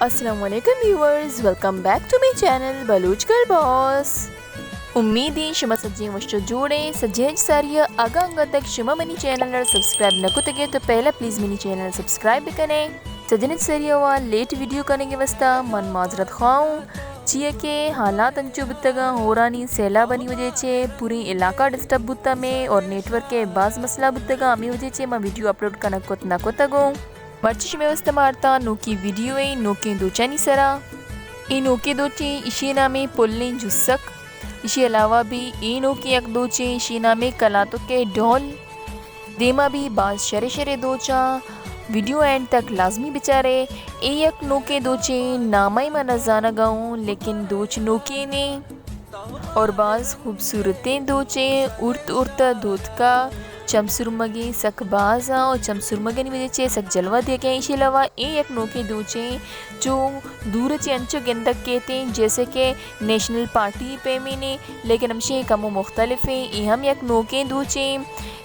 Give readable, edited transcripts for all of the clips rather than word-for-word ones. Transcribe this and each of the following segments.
السلام علیکم viewers, welcome back to my channel Baloch girl boss. امیدی شما سجے مشتو جوڑے سجیج ساریہ آگا انگا تک شما منی چینل سبسکرائب نہ کتگے تو پہلا پلیز منی چینل سبسکرائب بکنے. سجنت ساریہ وا لیٹ ویڈیو کرنے کے واسطہ من معذرت خواہوں چیئے کہ حالات انچو بتگا ہو رانی سیلاب بنی وجہ چھے پوری علاقہ ڈسٹرب بتا میں اور نیٹ ورک کے بعض مسئلہ بتگا ہمیں وجہ چھے میں ویڈیو اپلوڈ کرنا کت نہ کتگوں مرچش میں استمارتا نوکی ویڈیو ای نوکی دوچانی سرا ای نوکی دوچی اشی نامی پلیں جسک اسی علاوہ بھی ای نوکی یک دوچی اشی نامی کلاتو کے ڈھول دیما بھی بعض شرے دوچا ویڈیو اینڈ تک لازمی بچارے. ای یک نوکے دوچے نامائی میں نزانہ گاؤں لیکن دوچ نوکے نے اور بعض خوبصورتیں دوچے ارت دودھ کا چمسرمگی سک بازا اور چمسرمگی وجہ چے سک جلوہ دیا گیا. اسی علاوہ ای یک نوکے دوچے جو دور چے انچو گندک کہتے ہیں جیسے کہ نیشنل پارٹی پہ میں نے لیکن ہمشے کم و مختلف ہیں. ای ہم یک نوکے دوچے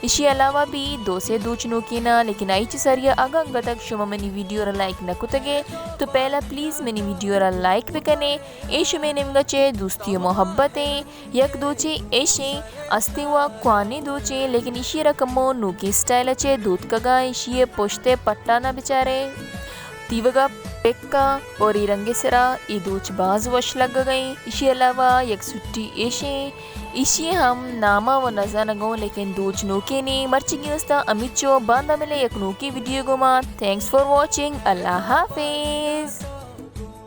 اسی علاوہ بھی دو سے دوچ نوکی نا لیکن آئی چی ساریہ آگا انگا تک شما منی ویڈیو را لائک نہ کتگے تو پہلا پلیز منی ویڈیو را لائک بکنے. اے شما نمگا چے دوستی و محبتیں یک دوچے ایشے استے ہوا کوانے دوچے لیکن اسی رکمو نوکی سٹائل اچے دودھ کگا اسی پوشتے پٹا نہ بچارے تیوگا پیکا اور ای رنگ سرا ای دوچ باز وش لگ گئیں. اسی علاوہ یک سٹی ایشے اسی ہم ناما و نزانہ گوں لیکن دوچ نوکے نے مرچی کی وسطہ امیچو باندہ ملے یک نوکی ویڈیو گو ماں. Thanks for watching. اللہ حافظ.